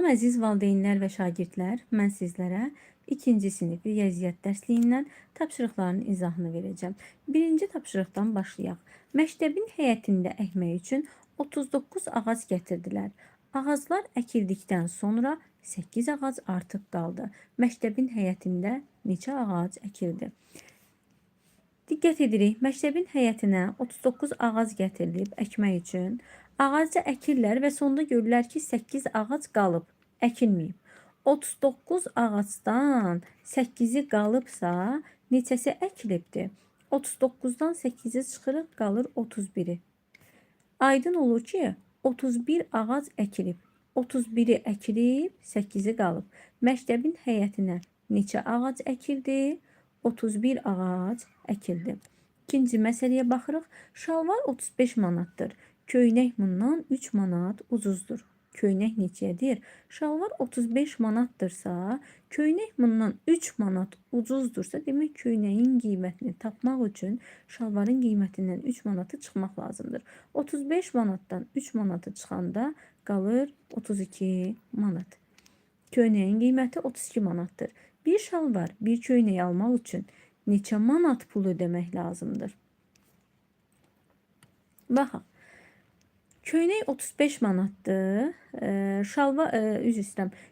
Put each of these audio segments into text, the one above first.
Əziz valideynlər və şagirdlər, mən sizlərə 2-ci sinif riyaziyyat dərsliyindən tapşırıqların izahını verəcəm. Birinci tapşırıqdan başlayaq. Məktəbin həyətində əkmək üçün 39 ağac gətirdilər. Ağaclar əkildikdən sonra 8 ağac artıq qaldı. Məktəbin həyətində neçə ağac əkildi? Diqqət edirik, məktəbin həyətinə 39 ağac gətirilib əkmək üçün. Ağacı əkirlər və sonda görürlər ki, 8 ağac qalıb, əkilməyib. 39 ağacdan 8-i qalıbsa, neçəsi əkilibdir? 39-dan 8-i çıxırıq, qalır 31-i. Aydın olur ki, 31 ağac əkilib. 31-i əkilib, 8-i qalıb. Məktəbin həyətinə neçə ağac əkildi? 31 ağac əkildi. İkinci məsələyə baxırıq. Şalvar 35 manatdır. Köynək bundan 3 manat ucuzdur. Köynək neçədir? Şalvar 35 manatdırsa, köynək bundan 3 manat ucuzdursa, demək köynəyin qiymətini tapmaq üçün şalvarın qiymətindən 3 manatı çıxmaq lazımdır. 35 manatdan 3 manatı çıxanda qalır 32 manat. Köynəyin qiyməti 32 manatdır. Bir şalvar, bir köynək almaq üçün neçə manat pul ödəmək lazımdır? Baxaq. Köynək 35 manatdır.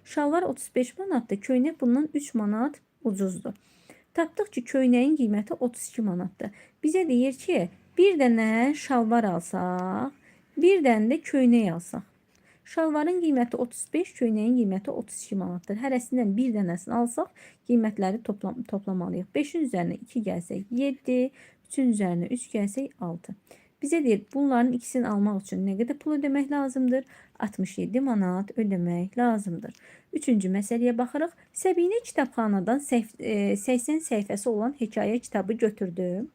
Şalvar 35 manatdır. Köynək bundan 3 manat ucuzdur. Tapdıq ki, köynəyin qiyməti 32 manatdır. Bizə deyir ki, bir dənə şalvar alsaq, bir dənə də köynək alsaq. Şalvarın qiyməti 35, köynəyin qiyməti 32 manatdır. Hərəsindən bir dənəsini alsaq, qiymətləri toplamalıyıq. 5-in üzərinə 2 gəlsək 7, 3-ün üzərinə 3 gəlsək 6. Bizə deyir, bunların ikisini almaq üçün nə qədər pul ödəmək lazımdır? 67 manat ödəmək lazımdır. Üçüncü məsələyə baxırıq. Səbinə kitabxanadan 80 səhifəsi olan hekayə kitabı götürdü.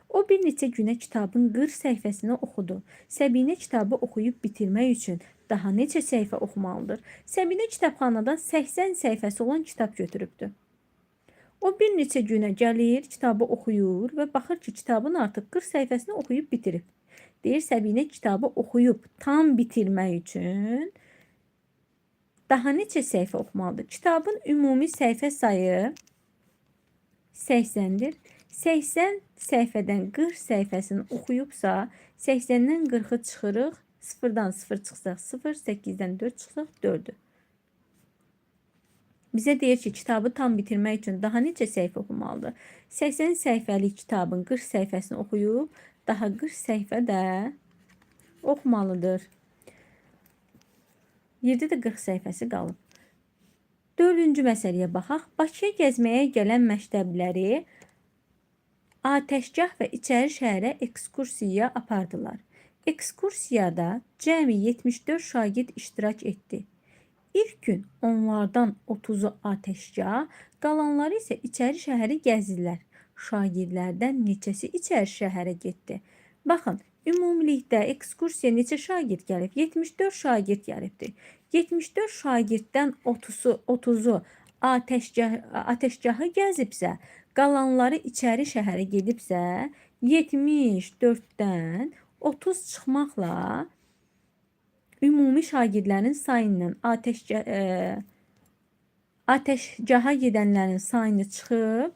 O bir neçə günə kitabın 40 səhifəsini oxudu. Səbinə kitabı oxuyub bitirmək üçün daha neçə səhifə oxumalıdır? Səbinə kitabxanadan 80 səhifəsi olan kitab götürübdür. O bir neçə günə gəlir, kitabı oxuyur və baxır ki, kitabın artıq 40 səhifəsini oxuyub bitirib. Deyir, Səbinə kitabı oxuyub tam bitirmək üçün daha neçə səhifə oxumalıdır? Kitabın ümumi səhifə sayı 80-dir. 80 səhifədən 40 səhifəsini oxuyubsa, 80-dən 40-ı çıxırıq, 0-dan 0 çıxsaq 0, 8-dən 4 çıxsaq 4-dür. Bizə deyir ki, kitabı tam bitirmək üçün daha neçə səhifə oxumalıdır? 80 səhifəlik kitabın 40 səhifəsini oxuyub, daha 40 səhifə də oxumalıdır. 7-də 40 səhifəsi qalıb. Dördüncü məsələyə baxaq. Bakıya gəzməyə gələn məktəbləri Atəşgah və İçəri şəhərə ekskursiyaya apardılar. Ekskursiyada cəmi 74 şagird iştirak etdi. İlk gün onlardan 30'u Atəşgah, qalanları isə İçəri şəhəri gəzdilər. Şagirdlərdən neçəsi İçəri şəhərə getdi? Baxın, ümumilikdə ekskursiya neçə şagird gəlib? 74 şagird gəlibdir. 74 şagirddən 30'u Atəşgahı gəzibsə, qalanları İçəri şəhərə gedibsə, 74-dən 30 çıxmaqla ümumi şagirdlərin sayından Atəşgaha gedənlərin sayını çıxıb,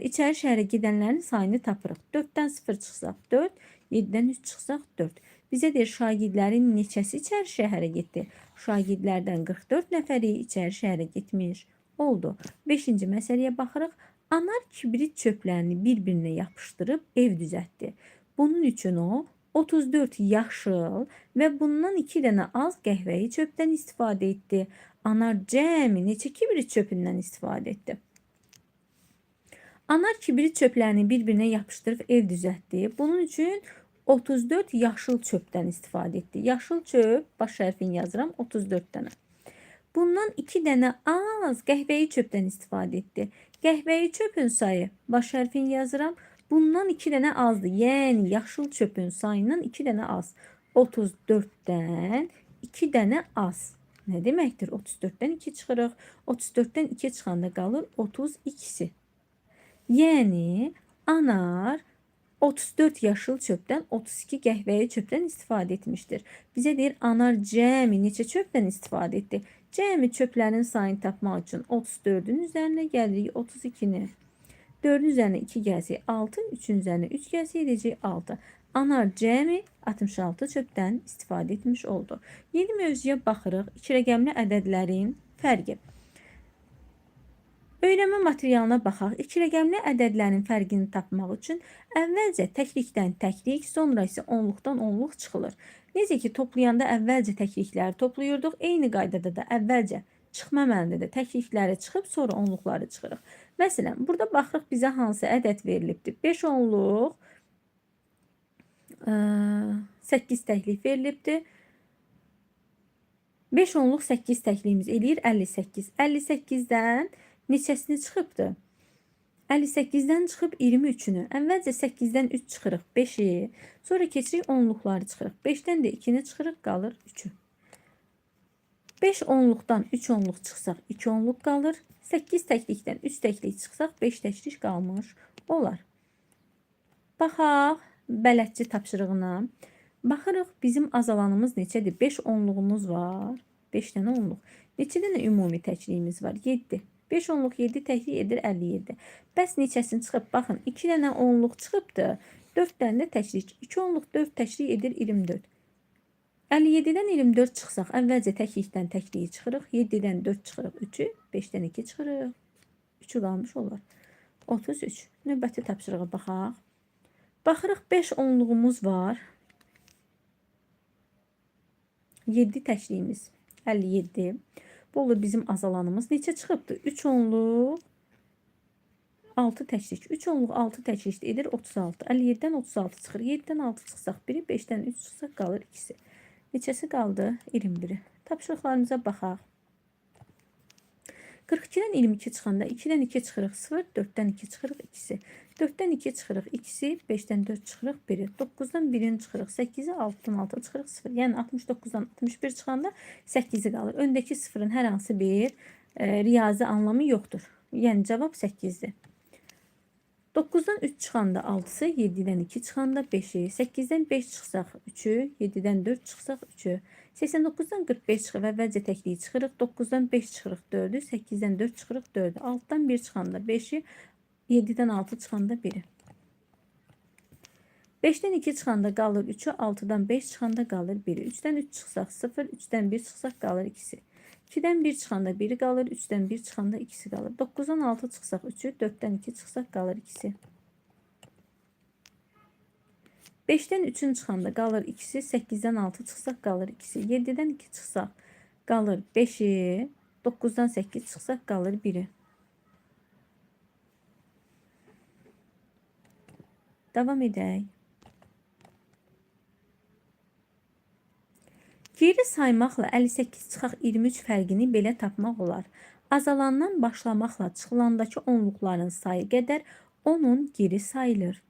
İçəri şəhərə gedənlərin sayını tapırıq. 4-dən 0 çıxsaq 4, 7-dən 3 çıxsaq 4. Bizə deyir, şagirdlərin neçəsi İçəri şəhərə getdi? Şagirdlərdən 44 nəfəri İçəri şəhərə getmiş oldu. 5-ci məsələyə baxırıq. Anar kibrit çöplərini bir-birinə yapışdırıb ev düzəltdi. Bunun üçün o 34 yaşıl və bundan 2 dənə az qəhvəyi çöpdən istifadə etdi. Anar cəmi neçə kibrit çöpündən istifadə etdi? Anar kibrit çöplərini bir-birinə yapışdırıb ev düzəltdi. Bunun üçün 34 yaşıl çöpdən istifadə etdi. Yaşıl çöp, baş hərfini yazıram, 34 dənə. Bundan 2 dənə az qəhvəyi çöpdən istifadə etdi. Qəhvəyi çöpün sayı, baş hərfini yazıram, bundan 2 dənə azdır. Yəni, yaşıl çöpün sayından 2 dənə az. 34-dən 2 dənə az. Nə deməkdir? 34-dən 2 çıxırıq. 34-dən 2 çıxanda qalır 32-si. Yəni, Anar 34 yaşıl çöpdən 32 qəhvəyi çöpdən istifadə etmişdir. Bizə deyir, Anar cəmi neçə çöpdən istifadə etdi? Cəmi çöplərin sayını tapmaq üçün 34-ün üzərinə gəlirik 32-ni. 4-ün üzərinə 2 gəlsək 6, 3-ün üzərinə 3 gəlsək edəcək 6. Anar cəmi 66 çöpdən istifadə etmiş oldu. Yeni mövzuya baxırıq. 2 rəqəmli ədədlərin fərqi. Öyrənmə materialına baxaq. 2 rəqəmli ədədlərin fərqini tapmaq üçün əvvəlcə təklikdən təklik, sonra isə onluqdan onluq çıxılır. Necə ki, toplayanda əvvəlcə təklikləri topluyurduq, eyni qaydada da əvvəlcə çıxma əməlində də təklikləri çıxıb, sonra onluqları çıxırıq. Məsələn, burada baxırıq bizə hansı ədəd verilibdir. 5 onluq, 8 təklik verilibdir. 5 onluq 8 təkliyimiz eləyir 58. 58-dən neçəsini çıxıbdır? 58-dən çıxıb 23-ünü. Əvvəlcə 8-dən 3 çıxırıq 5-i. Sonra keçirik onluqları çıxırıq. 5-dən də 2-ni çıxırıq, qalır 3-ü. 5 onluqdan 3 onluq çıxsaq 2 onluq qalır. 8 təklikdən 3 təklik çıxsaq 5 təklik qalmış olar. Baxaq bələdçi tapşırığına. Baxırıq bizim azalanımız neçədir? 5 onluğumuz var. 5 dənə onluq. Neçə dənə ümumi təkliyimiz var? 7. 5 onluq 7 təklik edir 57. Bəs neçəsini çıxıb? Baxın 2 dənə onluq çıxıbdır. 4 dənə də təklik. 2 onluq 4 təklik edir 24. 57-dən 24 çıxsaq, əvvəlcə təklikdən təkliyi çıxırıq. 7-dən 4 çıxırıq 3-ü. 5-dən 2 çıxırıq. 3-ü qalmış olur. 33. Növbəti tapşırığa baxaq. Baxırıq 5 onluğumuz var. 7 təkliyimiz 57. Bu olur bizim azalanımız. Neçə çıxıbdır? 3 onluq 6 təklik. 3 onluq 6 təklik edir 36. 57-dən 36 çıxır. 7-dən 6 çıxsaq 1-i, 5-dən 3 çıxsaq qalır 2-si. Neçəsi qaldı? 21-i. Tapşırıqlarımıza baxaq. 42-dən 22 çıxanda 2-dən 2 çıxırıq 0, 4-dən 2 çıxırıq 2-si. 4-dən 2 çıxırıq 2-si, 5-dən 4 çıxırıq 1-i. 9-dan 1-ini çıxırıq 8-i, 6-dan 6 çıxırıq 0. Yəni 69-dan 61 çıxanda 8-i qalır. Öndəki 0-ın hər hansı bir riyazi anlamı yoxdur. Yəni cavab 8-dir. 9-dan 3 çıxanda 6-sı, 7-dən 2 çıxanda 5-i, 8-dən 5 çıxsaq 3-ü, 7-dən 4 çıxsaq 3-ü, 89-dan 45 çıxıb əvvəlcə təkliyi çıxırıq, 9-dan 5 çıxırıq 4-ü, 8-dən 4 çıxırıq 4-ü, 6-dan 1 çıxanda 5-i, 7-dən 6 çıxanda 1-i. 5-dən 2 çıxanda qalır 3-ü, 6-dan 5 çıxanda qalır 1-i, 3-dən 3 çıxsaq 0, 3-dən 1 çıxsaq qalır 2-si. 2-dən 1 çıxanda 1-i qalır, 3-dən 1 çıxanda 2-si qalır. 9-dan 6 çıxsaq 3-ü, 4-dən 2 çıxsaq qalır 2-si. 5-dən 3-ün çıxanda qalır 2-si, 8-dən 6 çıxsaq qalır 2-si. 7-dən 2 çıxsaq qalır 5-i, 9-dan 8 çıxsaq qalır 1-i. Davam edək. Geri saymaqla 58 çıxaq 23 fərqini belə tapmaq olar. Azalandan başlamaqla çıxılandakı onluqların sayı qədər onun geri sayılır.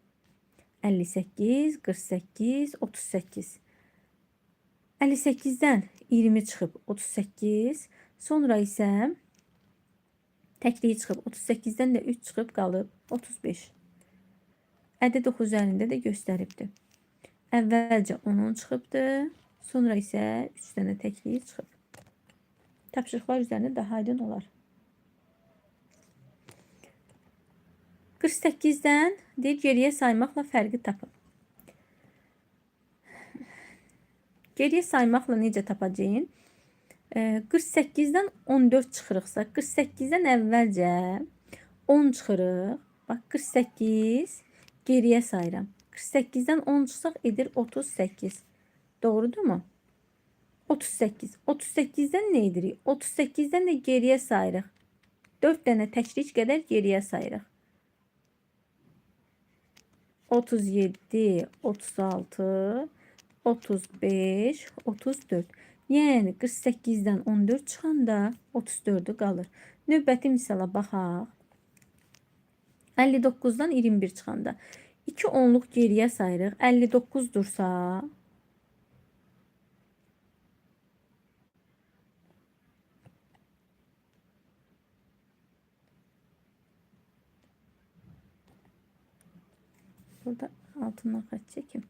58, 48, 38. 58-dən 20 çıxıb 38, sonra isə təkliyi çıxıb 38-dən də 3 çıxıb qalıb 35. Ədəd oxu üzərində də göstəribdir. Əvvəlcə 10 çıxıbdır. Sonra isə 3 dənə təkliyi çıxıb. Tapşırıqlar üzərində daha aydın olar. 48-dən deyir, geriyə saymaqla fərqi tapın. Geriyə saymaqla necə tapacağım? 48-dən 14 çıxırıqsa, 48-dən əvvəlcə 10 çıxırıq. Bax, 48 geriyə sayıram. 48-dən 10 çıxsaq edir 38. Doğrudurmu? 38. 38-dən nə edirik? 38-dən də geriyə sayırıq. 4 dənə təklik qədər geriyə sayırıq. 37, 36, 35, 34. Yəni 48-dən 14 çıxanda 34-ü qalır. Növbəti misala baxaq. 59-dan 21 çıxanda 2 onluq geriyə sayırıq. 59 dursa burada altından xətt çəkim.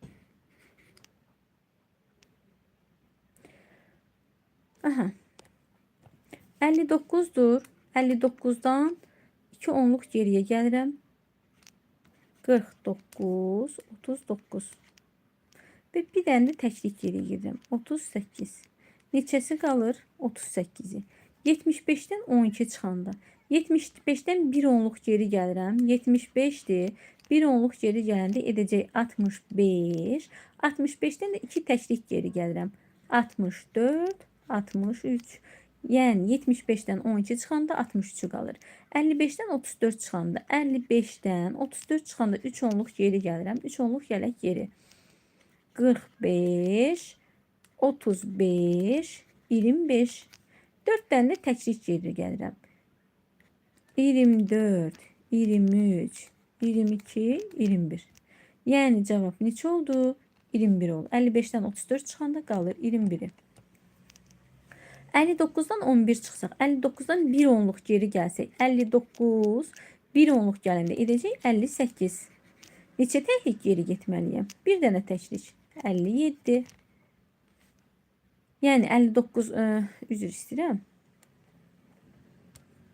Aha. 59-dur. 59-dan 2 onluq geriyə gəlirəm. 49, 39. Və bir dənə də təklik geriyə gedirəm. 38. Neçəsi qalır? 38-i. 75-dən 12 çıxanda. 75-dən 1 onluq geri gəlirəm. 75-dir. 1 onluq geri gələndə edəcək 65. 65-dən də 2 təklik geri gəlirəm. 64, 63. Yəni 75-dən 12 çıxanda 63 qalır. 55-dən 34 çıxanda, 55-dən 34 çıxanda 3 onluq geri gəlirəm. 3 onluq gələk geri. 45, 35, 25. 4 dənə də təklik geri gəlirəm. 24, 23, 22, 21. Yəni cavab neçə oldu? 21 oldu. 55-dən 34 çıxanda qalır 21-i. 59-dan 11 çıxsaq, 59-dan 1 onluq geri gəlsək, 59, 1 onluq gələndə edəcək 58. Neçə təklik geri getməliyəm? Bir dənə təklik. 57. Yəni 59, üzr istəyirəm.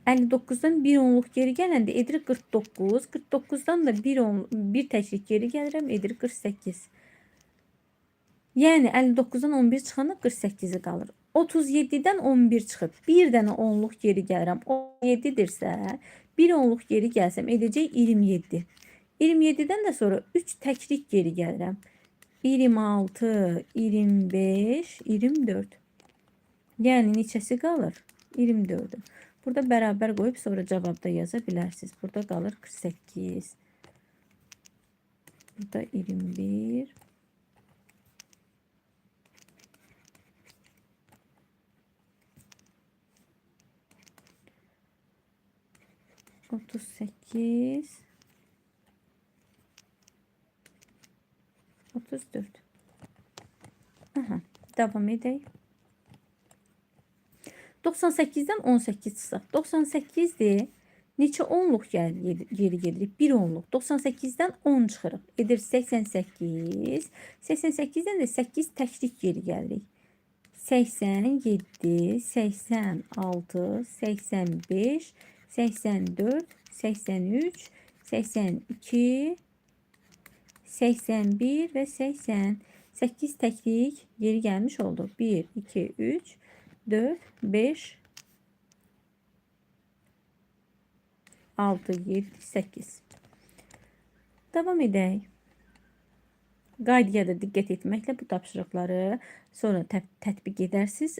59-dan 1 onluq geri gələndə edir 49. 49-dan da 1 təklik geri gəlirəm, edir 48. Yəni 59-dan 11 çıxanda 48-i qalır. 37-dən 11 çıxıb, bir dənə onluq geri gəlirəm. 17-dirsə, bir onluq geri gəlsəm edəcək 27. 27-dən də sonra 3 təklik geri gəlirəm. 26, 25, 24. Yəni neçəsi qalır? 24. Burada bərabər qoyub sonra cavabda yaza bilərsiniz. Burada qalır 48. Burada 21. Otuz sekiz, 34. Aha, devam edək. 98-dən 18 çıxsaq. 98-dir. Neçə onluq geri gedirik? 1 onluq. 98-dən 10 çıxırıq. Edir 88. 88-dən də 8 təklik geri gəlirik. 87, 86, 85, 84, 83, 82, 81 və 80. 8 təklik geri gəlmiş oldu. 1, 2, 3, 4, 5, 6, 7, 8. Davam edək. Qaydaya da diqqət etməklə bu tapşırıqları sonra tətbiq edərsiniz,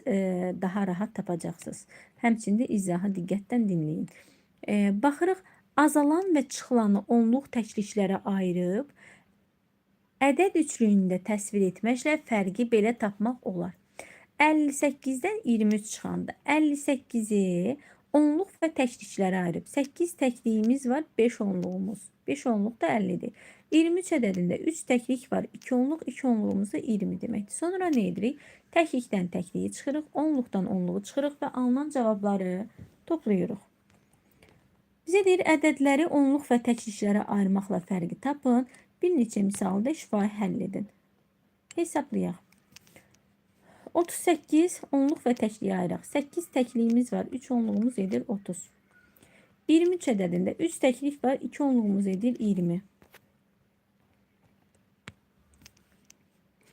daha rahat tapacaqsınız. Həmçində izahı diqqətdən dinləyin. Baxırıq, azalan və çıxılanı onluq təkliklərə ayırıb, ədəd üçlüyündə təsvir etməklə fərqi belə tapmaq olar. 58-dən 23 çıxanda 58-i onluq və təkliklərə ayırıb. 8 təkliyimiz var, 5 onluğumuz. 5 onluq da 50-dir. 23 ədədində 3 təklik var, 2 onluq, 2 onluğumuz da 20 deməkdir. Sonra nə edirik? Təklikdən təkliyi çıxırıq, onluqdan onluğu çıxırıq və alınan cavabları toplayırıq. Bizə deyir, ədədləri onluq və təkliklərə ayırmaqla fərqi tapın. Bir neçə misalda şifahi həll edin. Hesablayaq. 38 onluq və təkliyə ayıraq. 8 təkliyimiz var, 3 onluğumuz edir 30. 23 ədədində 3 təklik var, 2 onluğumuz edir 20.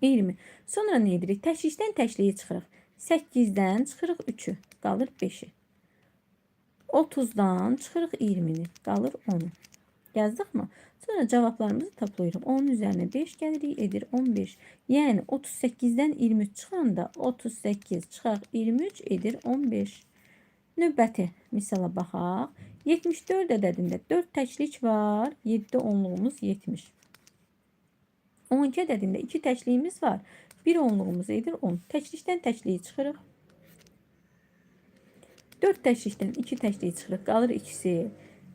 20. Sonra nə edirik? Təklikdən təkliyi çıxırıq. 8-dən çıxırıq 3-ü, qalır 5-i. 30-dan çıxırıq 20-ni, qalır 10-u. Yazdıq mı? Sonra cavablarımızı toplayırıq. 10-un üzərinə 5 gəlirik, edir 15. Yəni 38-dən 23 çıxanda 38 çıxaq 23 edir 15. Növbəti misala baxaq. 74 ədədində 4 təklik var, 7 onluğumuz 70. 12 ədədində 2 təkliyimiz var, 1 onluğumuz edir 10. Təklikdən təkliyi çıxırıq. 4 təklikdən 2 təkliyi çıxırıq, qalır ikisi.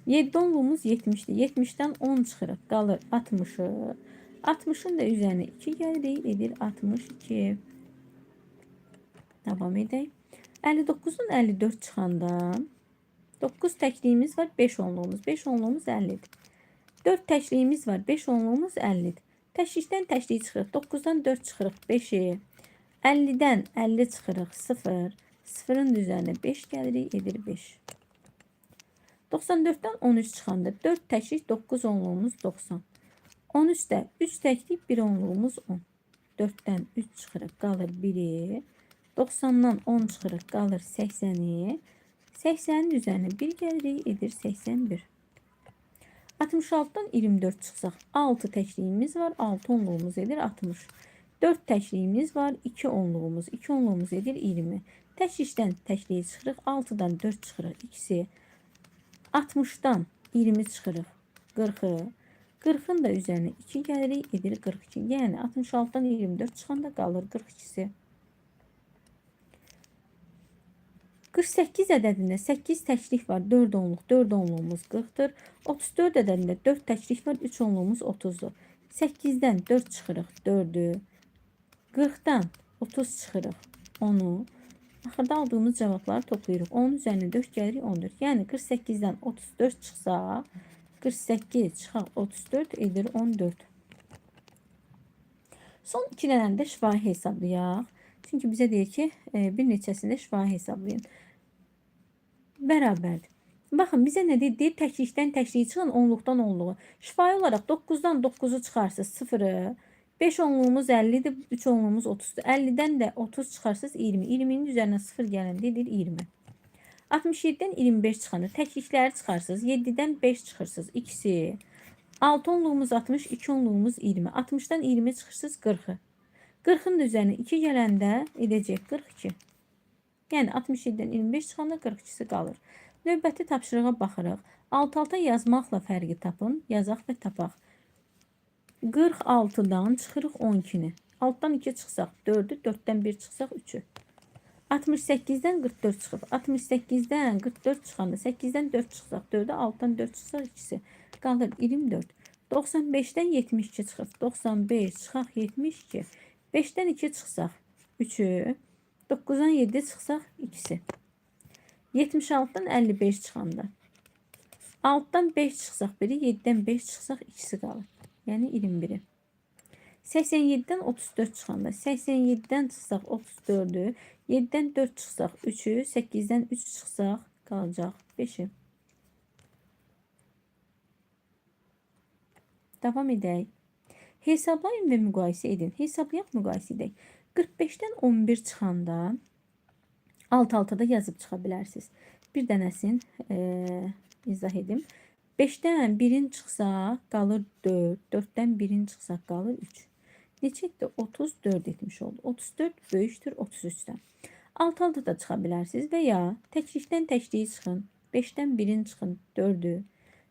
7 onluğumuz 70'dir. 70'den 10 çıxırıq, qalır 60'ı. 60'ın da üzerine 2 gəlirik, edir 62. Davam edək. 59'un 54 çıxanda 9 təkliyimiz var, 5 onluğumuz. 5 onluğumuz 50'dir. 4 təkliyimiz var, 5 onluğumuz 50'dir. Təklikdən təkliyi çıxırıq. 9'dan 4 çıxırıq, 5'i. 50'dən 50 çıxırıq, 0. Sıfırın üzerine 5 gəlirik, edir 5. 94-dən 13 çıxanda 4 təklik 9 onluğumuz 90. 13-də 3 təklik 1 onluğumuz 10. 4-dən 3 çıxırıq, qalır 1-i. 90-dan 10 çıxırıq, qalır 80-i. 80-in üzərinə 1 gəlirik, edir 81. 66-dan 24 çıxsaq, 6 təkliyimiz var, 6 onluğumuz edir 60. 4 təkliyimiz var, 2 onluğumuz, 2 onluğumuz edir 20. Təklikdən təkliyə çıxırıq, 6-dan 4 çıxırıq, ikisi. 60-dan 20 çıxırıq, 40-ı. 40-ın da üzərinə 2 gəlirik, edir 42. Yəni 66-dan 24 çıxanda qalır 42-si. 48 ədədində 8 təklik var, 4 onluq, 4 onluğumuz 40-dır. 34 ədədində 4 təklik var, 3 onluğumuz 30-dur. 8-dən 4 çıxırıq, 4-ü. 40-dan 30 çıxırıq, 10-u. Axırda aldığımız cavabları toplayırıq. 10-un üzərinə 4 gəlirik, 14. Yəni 48-dən 34 çıxsa, 48 çıxaq 34 edir 14. Son 2 dənəni də şifahi hesablayaq. Çünki bizə deyir ki, bir neçəsində şifahi hesablayın. Bərabərdir. Baxın, bizə nə deyir? Təklikdən təkliyi çıxın, onluqdan onluğu. Şifahi olaraq 9-dan 9-u çıxarsınız 0-ı. 5 onluğumuz 50-dir, 3 onluğumuz 30-dur. 50-dən də 30 çıxarsınız 20. 20-nin üzərinə 0 gələndə edir 20. 67-dən 25 çıxanda təklikləri çıxarsınız. 7-dən 5 çıxırsınız, ikisi. 6 onluğumuz 60, 2 onluğumuz 20. 60-dan 20 çıxırsınız 40-ı. 40-ın üzərinə 2 gələndə edəcək 42. Yəni 67-dən 25 çıxanda 42-si qalır. Növbəti tapşırığa baxırıq. Alt-alta yazmaqla fərqi tapın. Yazaq və tapaq. 46-dan çıxırıq 12-ni. Altdan 2 çıxsaq 4-ü, 4-dən 1 çıxsaq 3-ü. 68-dən 44 çıxıb. 68-dən 44 çıxanda 8-dən 4 çıxsaq 4-ü, altdan 4 çıxsaq 2-si. Qalır 24. 95-dən 72 çıxıb. 95 çıxaq 72. 5-dən 2 çıxsaq 3-ü. 9-dan 7 çıxsaq 2-si. 76-dan 55 çıxanda. Altdan 5 çıxsaq 1-i, 7-dən 5 çıxsaq 2-si qalır. Yəni 21-i. 87-dən 34 çıxanda. 87-dən çıxsaq 34-ü. 7-dən 4 çıxsaq 3-ü. 8-dən 3 çıxsaq qalacaq 5-i. Davam edək. Hesablayın və müqayisə edin. Hesablayaq, müqayisə edək. 45-dən 11 çıxanda alt-alta da yazıb çıxa bilərsiniz. Bir dənəsini izah edim. 5-dən 1-in çıxsa qalır 4. 4-dən 1-in çıxsa qalır 3. Neçədir? 34 etmiş oldu. 34 böyükdür 33-dən. Alt-alta da çıxa bilərsiniz və ya təklikdən təkliyi çıxın. 5-dən 1-in çıxın 4-ü.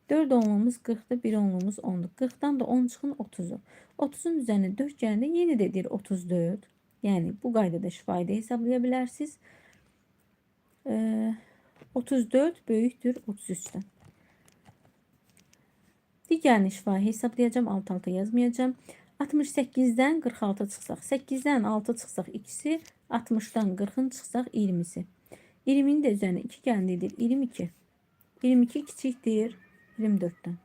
4 onluğumuz 40-dır, 1 onluğumuz 10-dur. 40-dan da 10 çıxın 30-u. 30-un üzərinə 4 gələndə yenə də deyir 34. Yəni bu qaydada şifahi hesablaya bilərsiniz. 34 böyükdür 33-dən. Digərini şifahi hesablayacağım, alt-alta yazmayacağım. 68-dən 46 çıxsaq, 8-dən 6 çıxsaq 2-si, 60-dan 40-ın çıxsaq 20-si. 20-nin də üzərinə 2 gəlində edir 22. 22 kiçikdir 24-dən.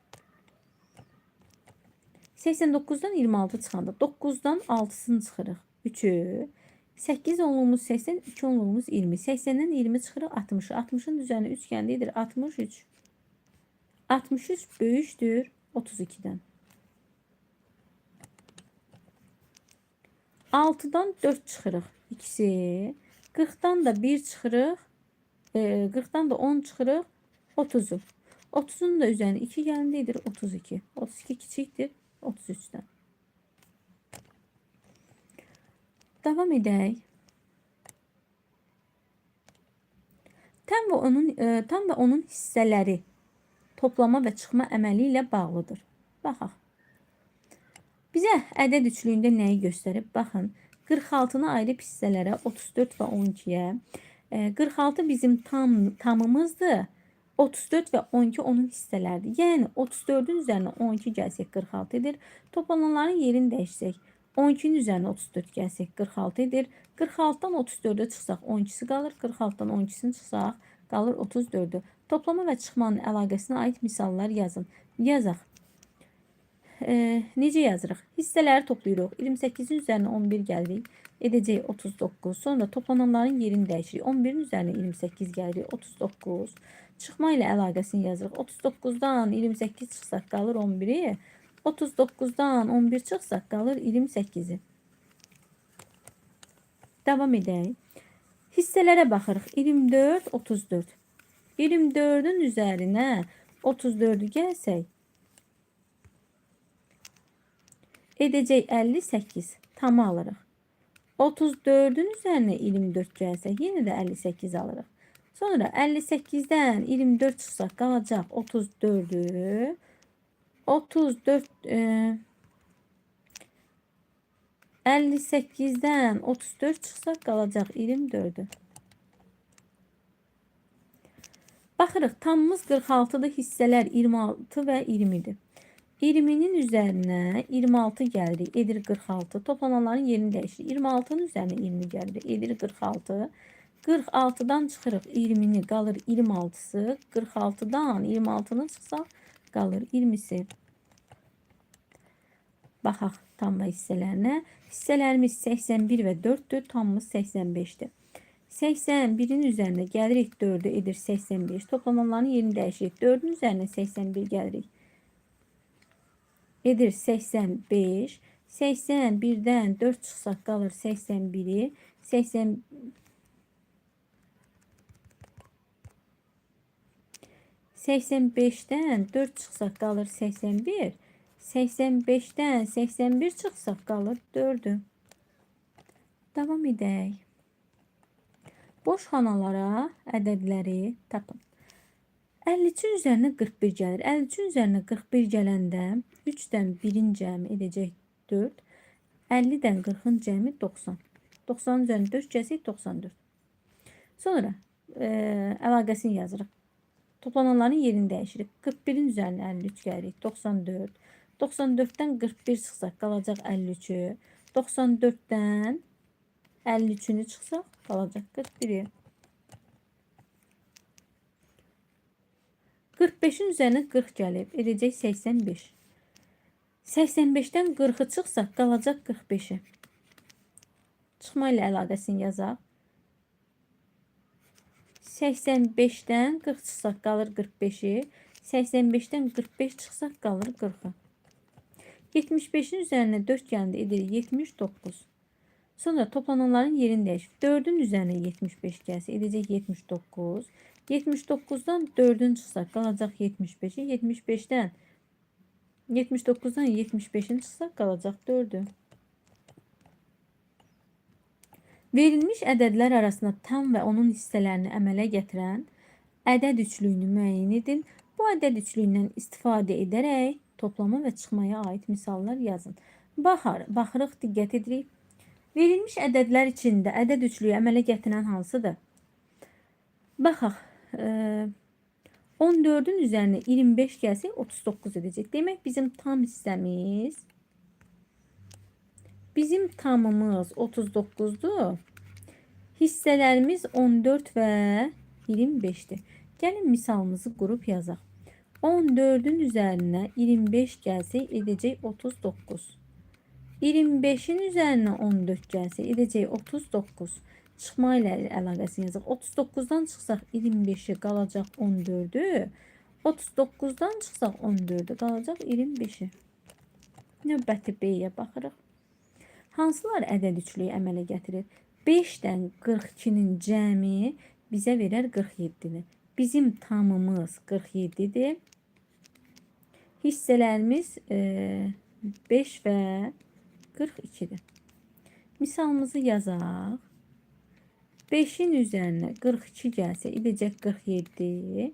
89-dan 26 çıxanda 9-dan 6-sını çıxırıq. 3-ü. 8 onluğumuz 80, 2 onluğumuz 20. 80-dən 20 çıxırıq 60. 60-ın üzərinə 3 gəlində edir 63. 63 böyükdür 32-dən. 6-dan 4 çıxırıq. İkisi. 40-dan da 1 çıxırıq. 40-dan da 10 çıxırıq. 30-u. 30-un da üzərinə 2 gəlində edir 32. 32 kiçikdir 33-dən. Davam edək. Tam və onun hissələri toplama və çıxma əməli ilə bağlıdır. Baxaq. Bizə ədəd üçlüyündə nəyi göstərib? Baxın, 46-nı ayırıb hissələrə 34 və 12-yə. 46 bizim tamımızdır. 34 və 12 onun hissələridir. Yəni 34-ün üzərinə 12 gəlsək 46 edir. Toplananların yerini dəyişsək 12-nin üzərinə 34 gəlsək 46 edir. 46-dan 34-ə çıxsaq 12-si qalır. 46-dan 12-sini çıxsaq qalır 34-ü. Toplama və çıxmanın əlaqəsinə aid misallar yazın. Yazaq. Necə yazırıq? Hissələri toplayırıq. 28-in üzərinə 11 gəlirik. edəcək 39. Sonra toplananların yerini dəyişirik. 11-in üzərinə 28 gəlirik. 39. Çıxma ilə əlaqəsini yazırıq. 39-dan 28 çıxsaq qalır 11-i. 39-dan 11 çıxsaq qalır 28-i. Davam edək. Hissələrə baxırıq. 24, 34. 24-ün üzərinə 34-ü gəlsək, edəcək 58. Tamı alırıq. 34-ün üzərinə 24 gəlsək, yenə də 58 alırıq. Sonra 58-dən 24 çıxsaq qalacaq 34-ü. 58-dən 34 çıxsaq qalacaq 24-ü. Baxırıq, tamımız 46-dır, hissələr 26 və 20-dir. 20-nin üzərinə 26 gəlirik, edir 46. Toplananların yerini dəyişirik. 26-nın üzərinə 20 gəlirik, edir 46. 46-dan çıxırıq 20-ni, qalır 26-sı. 46-dan 26-nı çıxsaq qalır 20-si. Baxaq tamla hissələrinə. Hissələrimiz 81 və 4-dür, tamımız 85-dir. 81-in üzərinə gəlirik 4-ü, edir 85. Toplananların yerini dəyişirik. 4-ün üzərinə 81 gəlirik, edir 85. 81-dən 4 çıxsaq qalır 81-i. 85-dən 4 çıxsaq qalır 81. 85-dən 81 çıxsaq qalır 4-ü. Davam edək. Boş xanalara ədədləri tapın. 53-ün üzərinə 41 gəlir. 53-ün üzərinə 41 gələndə 3-dən 1-in cəmi edəcək 4. 50-dən 40-ın cəmi 90. 90-ın üzərinə 4 gəlsək 94. Sonra əlaqəsini yazırıq. Toplananların yerini dəyişirik. 41-in üzərinə 53 gəlirik. 94. 94-dən 41 çıxsaq qalacaq 53-ü. 94-dən 53-ünü çıxsaq qalacaq 41-i. 45-in üzərinə 40 gəlib, edəcək 85. 85-dən 40-ı çıxsaq qalacaq 45-i. Çıxma ilə əlaqəsini yazaq. 85-dən 40 çıxsaq qalır 45-i. 85-dən 45 çıxsaq qalır 40-ı. 75-in üzərinə 4 gələndə edir 79. Sonra toplananların yerini dəyişir. 4-ün üzərinə 75 gəlsə edəcək 79. 79-dan 4-ün çıxsaq qalacaq 75-i. 75-dən 79-dan 75-in çıxsaq qalacaq 4-ü. Verilmiş ədədlər arasında tam və onun hissələrini əmələ gətirən ədəd üçlüyünü müəyyən edin. Bu ədəd üçlüyündən istifadə edərək toplama və çıxmaya aid misallar yazın. Baxırıq, diqqət edirik. Verilmiş ədədlər içində ədəd üçlüyü əmələ gətirən hansıdır? Baxaq, 14-ün üzərinə 25 gəlsək 39 edəcək. Demək bizim tam hissəmiz, bizim tamımız 39'dur. Hissələrimiz 14 və 25'dir. Gəlin misalımızı qrup yazaq. 14'ün üzərinə 25 gəlsək edəcək 39. 25'in üzərinə 14 gəlsək edəcək 39. Çıxma ilə əlaqəsini yazaq. 39'dan çıxsaq 25'i qalacaq 14'ü. 39'dan çıxsaq 14'ü qalacaq 25'i. Növbəti B-yə baxırıq. Hansılar ədəd üçlüyü əmələ gətirir? 5-dən 42'nin cəmi bizə verər 47'ni. Bizim tamımız 47'dir. Hissələrimiz 5 və 42'dir. Misalımızı yazaq. 5'in üzərinə 42 gəlsə edəcək 47.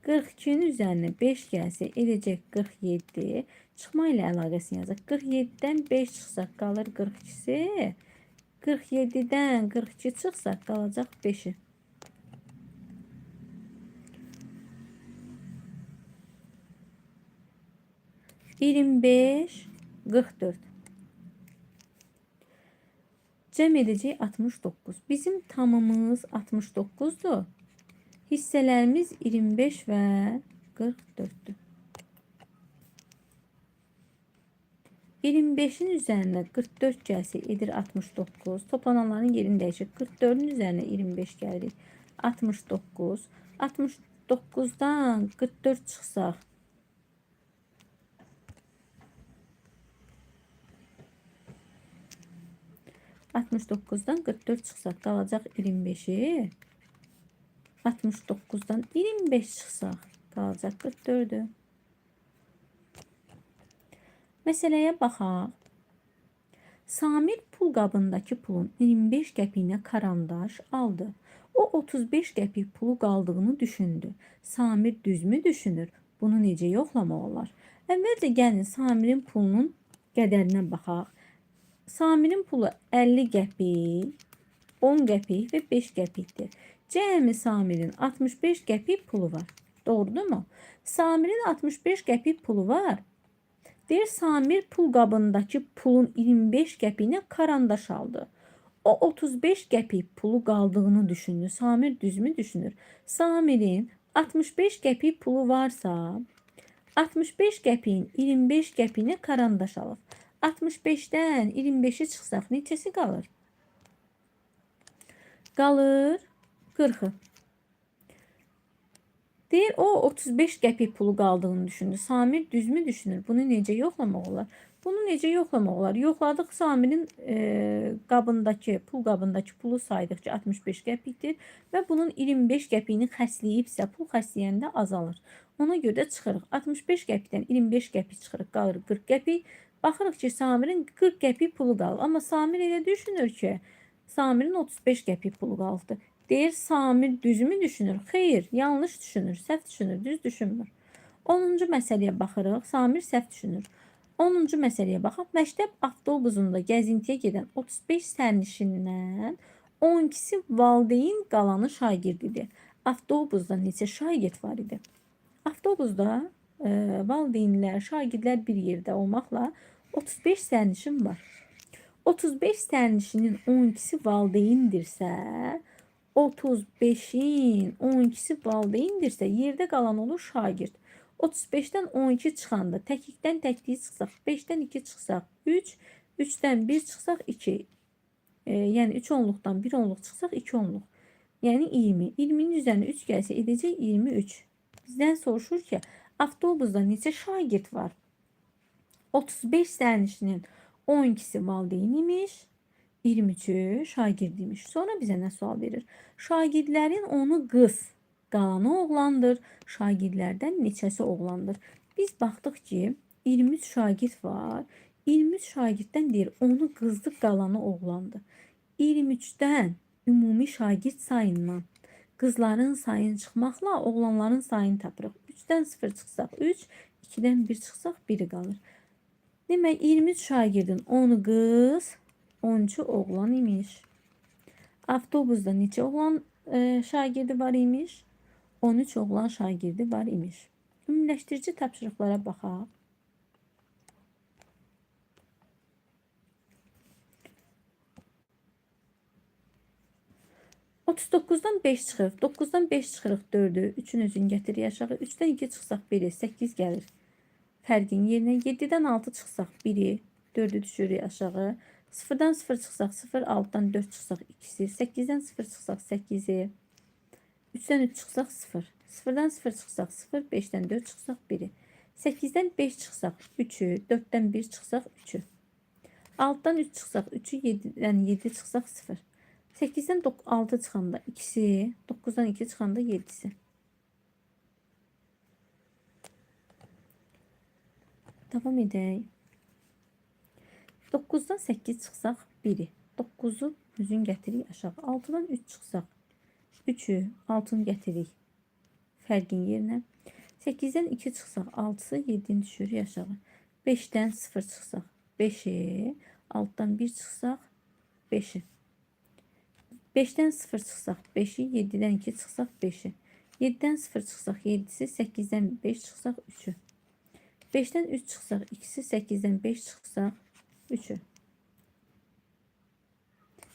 42'nin üzərinə 5 gəlsə edəcək 47. Çıxma ilə əlaqəsini yazaq. 47'dən 5 çıxsaq qalır 42'si. 47'dən 42 çıxsaq qalacaq 5'i. Yirmi beş, 44. Cəm edəcək 69. Bizim tamımız 69'dur. Hissələrimiz 25 və 44'dür. 25'in üzerine 44 gelse edir 69. Toplananların yerini değişir. 44'ün üzerine 25 gəlirik. 69. 69'dan 44 çıxsaq 69'dan 44 çıxsaq qalacaq 25'i. 69'dan 25 çıxsaq qalacaq 44'ü. Məsələyə baxaq. Samir pul qabındakı pulun 25 qəpiyinə karandaş aldı. O 35 qəpik pulu qaldığını düşündü. Samir düzmü düşünür? Bunu necə yoxlamaq olar? Əvvəlcə gəlin Samirin pulunun qədərinə baxaq. Samirin pulu 50 qəpik, 10 qəpik və 5 qəpikdir. Cəmi Samirin 65 qəpik pulu var. Doğrudurmu? Samirin 65 qəpik pulu var. Deyir Samir pul qabındakı pulun 25 qəpiyinə karandaş aldı. O 35 qəpik pulu qaldığını düşündü. Samir düzmü düşünür? Samirin 65 qəpik pulu varsa 65 qəpiyin 25 qəpiyinə karandaş alır. 65'dən 25'i çıxsaq neçəsi qalır? Qalır 40'ı. Deyir o 35 qəpik pulu qaldığını düşündü. Samir düzmü düşünür? Bunu necə yoxlamaq olar? Bunu necə yoxlamaq olar? Yoxladıq Samirin pul qabındakı pulu saydıq ki 65 qəpikdir və bunun 25 qəpiyini xərcləyibsə pul xərcləyəndə azalır. Ona görə də çıxırıq. 65 qəpikdən 25 qəpik çıxırıq, qalır 40 qəpik. Baxırıq ki Samirin 40 qəpik pulu qalır. Amma Samir elə düşünür ki Samirin 35 qəpik pulu qaldı. Deyir Samir düzmü düşünür? Xeyr, yanlış düşünür, səhv düşünür, düz düşünmür. 10-cu məsələyə baxırıq. Samir səhv düşünür. 10-cu məsələyə baxaq. Məktəb avtobusunda gəzintiyə gedən 35 sərnişindən 12'si valideyn, qalanı şagirdidir. Avtobusda neçə şagird var idi? Avtobusda valideynlər, şagirdlər bir yerdə olmaqla 35 sərnişin var. 35 sərnişinin 12'si valideyndirsə 35'in 12'si valideyndirsə yerdə qalan olur şagird. 35'dən 12 çıxanda təklikdən təkliyi çıxsaq, 5'dən 2 çıxsaq 3, 3'dən 1 çıxsaq 2. Yəni 3 onluqdan 1 onluq çıxsaq 2 onluq. Yəni 20. 20'nin üzərinə 3 gəlsə edəcək 23. Bizdən soruşur ki, avtobusda neçə şagird var? 35 sərnişinin 12'si valideyn imiş. 23'ü şagird imiş. Sonra bizə nə sual verir? Şagirdlərin onu qız, qalanı oğlandır. Şagirdlərdən neçəsi oğlandır? Biz baxdıq ki 23 şagird var. 23 şagirddən deyir onu qızdı, qalanı oğlandı. 23'dən ümumi şagird sayından qızların sayını çıxmaqla oğlanların sayını tapırıq. 3'dən 0 çıxsaq 3, 2'dən 1 çıxsaq 1 qalır. Demək 23 şagirdin 10'u qız, 13'ü oğlan imiş. Avtobusda neçə oğlan şagirdi var imiş? 13 oğlan şagirdi var imiş. Ümumiləşdirici tapşırıqlara baxaq. $39'dan 5 çıxır. 9'dan 5 çıxırıq 4'ü. 3'ün özünü getirir aşağı. 3'dən 2 çıxsaq 1'i. 8 gəlir. Fərqin yerinə 7'dən 6 çıxsaq 1'i. 4'ü düşürük aşağı. 0'dan 0 çıxsaq 0, 6'dan 4 çıxsaq 2'si, 8'dən 0 çıxsaq 8'i, 3'dən 3 çıxsaq 0, 0'dan 0 çıxsaq 0, 5'dən 4 çıxsaq 1'i, 8'dən 5 çıxsaq 3'ü, 4'dən 1 çıxsaq 3'ü, 6'dan 3 çıxsaq 3'ü, 7'dən 7 çıxsaq 0, 8'dən 6 çıxanda 2'si, 9'dan 2 çıxanda 7'si. Davam edək. 9'dan 8 çıxsaq 1'i. 9'u üzün gətiririk aşağı. 6'dan 3 çıxsaq 3'ü, 6'nı gətiririk fərqin yerinə. 8'dən 2 çıxsaq 6'sı, 7'ni düşürük aşağı. 5'dən 0 çıxsaq 5'i, 6'dan 1 çıxsaq 5'i. 5'dən 0 çıxsaq 5'i, 7'dən 2 çıxsaq 5'i. 7'dən 0 çıxsaq 7'si, 8'dən 5 çıxsaq 3'ü. 5'dən 3 çıxsaq 2'si, 8'dən 5 çıxsaq 3'ü.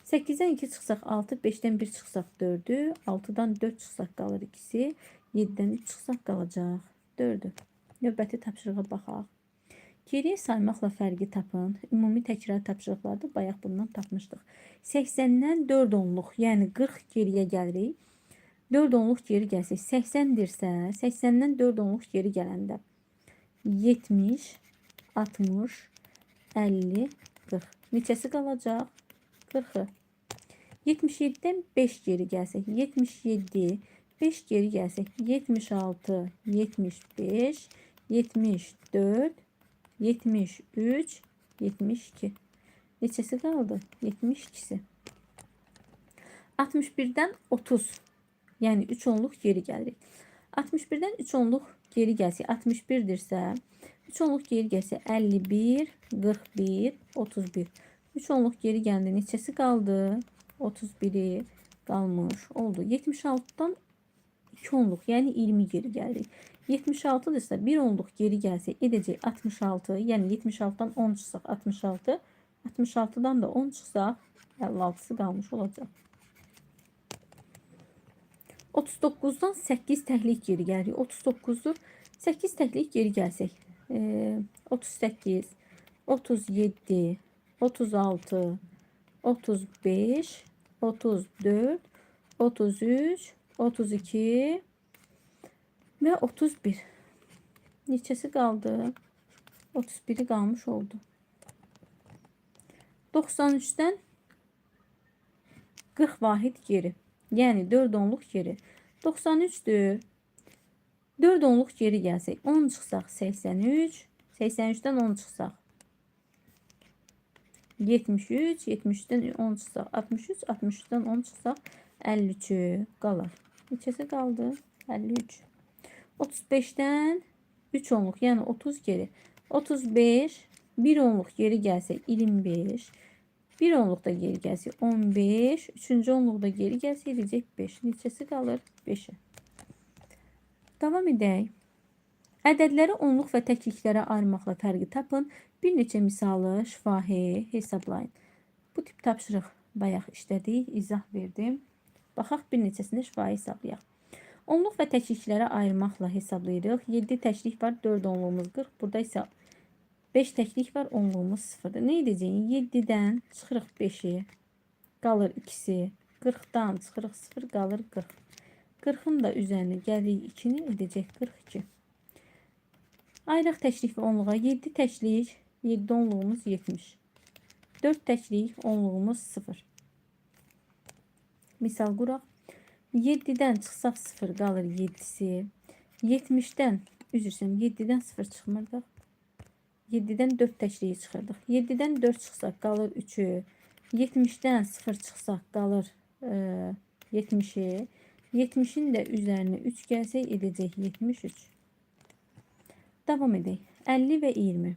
8'dən 2 çıxsaq 6, 5'dən 1 çıxsaq 4'ü, 6'dan 4 çıxsaq qalır 2'si, 7'dən 3 çıxsaq qalacaq 4'ü. Növbəti tapşırığa baxaq. Geriyə saymaqla fərqi tapın. Ümumi təkrar tapşırıqlarda bayaq bundan tapmışdıq. 80-dən 4 onluq, yəni 40 geriyə gəlirik. 4 onluq geri gəlsək 80-dirsə, 80-dən 4 onluq geri gələndə 70, 60, 50, 40. Neçəsi qalacaq? 40-ı. 77-dən 5 geri gəlsək, 77, 5 geri gəlsək, 76, 75, 74, 73, 72. Neçəsi qaldı? 72-si. 61-dən 30, yəni 3 onluq geri gəlirik. 61-dən 3 onluq geri gəlsək, 61-dirsə, 3 onluq geri gəlsə 51, 41, 31. 3 onluq geri gəldi. Neçəsi qaldı? 31'i qalmış oldu. 76'dan 2 onluq, yəni 20 geri gəlirik. 76-dırsa 1 onluq geri gəlsə edəcək 66, yəni 76-dan 10 çıxsaq 66, 66-dan da 10 çıxsaq 56-sı qalmış olacaq. 39'dan 8 təklik geri gəlirik. 39'u 8 təklik geri gəlsək 38, 37, 36, 35, 34, 33, 32 ve 31. Neçəsi qaldı? 31'i qalmış oldu. 93'ten 40 vahid geri. Yəni 4 onluq geri. 93'dür. 4 onluq geri gəlsək 10 çıxsaq 83, 83'den 10 çıxsaq 73, 73'den 10 çıxsaq 63, 63'den 10 çıxsaq 53 qalar. Neçəsi qaldı? 53. 35'ten 3 onluq, yəni 30 geri. 35, 1 onluq geri gəlsək 25, 1 onluq da geri gəlsək 15, 3-cü onluq da geri gəlsək edəcək 5. Neçəsi qalır? 5'i. Davam edək. Ədədləri onluq və təkliklərə ayırmaqla fərqi tapın. Bir neçə misalı şifahi hesablayın. Bu tip tapşırıq bayaq işlədik, izah verdim. Baxaq bir neçəsini şifahi hesablayaq. Onluq və təkliklərə ayırmaqla hesablayırıq. 7 təklik var, 4 onluğumuz 40. Burada isə 5 təklik var, onluğumuz 0'dır. Nə edəcəyik? 7-dən çıxırıq 5'i, qalır 2'si. 40'dan çıxırıq 0, qalır 40. 40'ın da üzərinə gəlirik 2'ni, edəcək 42. Ayrıq təklik və onluğa 7 təklik, 7 onluğumuz 70. 4 təklik, onluğumuz 0. Misal quraq. 7'dən çıxsaq 0 qalır 7'si. 70'dən, üzürsəm 7'dən 0 çıxmırdıq. 7'dən 4 təkliyi çıxırdıq. 7'dən 4 çıxsaq qalır 3'ü. 70'dən 0 çıxsaq qalır 70'i. 70'in də üzərinə 3 gəlsək edəcək 73. Davam edək. 50 və 20.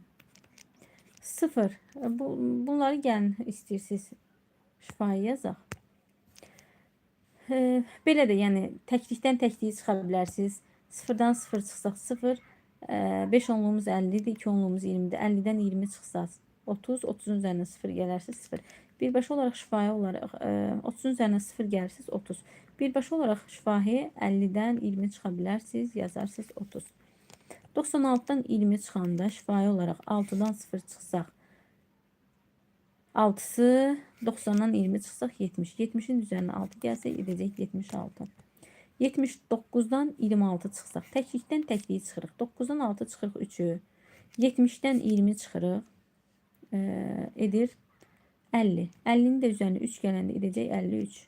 0. Bunları gəlin istəyirsiniz şifahi yazaq. Belə də yəni təklikdən təkliyi çıxa bilərsiniz. 0'dan 0 çıxsaq 0. 5 onluğumuz 50'dir. 2 onluğumuz 20'dir. 50'dən 20 çıxsaq 30. 30'un üzərinə 0 gələrsə 0. Birbaşa olaraq şifahi olaraq 30'un üzərinə 0 gəlirsiniz 30. Birbaşa olaraq şifahi 50'dən 20 çıxa bilərsiniz. Yazarsınız 30. 96'dan 20 çıxanda şifahi olaraq 6'dan 0 çıxsaq 6'sı, 90'dan 20 çıxsaq 70. 70'in üzərinə 6 gəlsə edəcək 76. 79'dan 26 çıxsaq təklikdən təkliyi çıxırıq. 9'dan 6 çıxırıq 3'ü. 70'dən 20 çıxırıq. Edir 50. 50'nin də üzərinə 3 gələndə edəcək 53.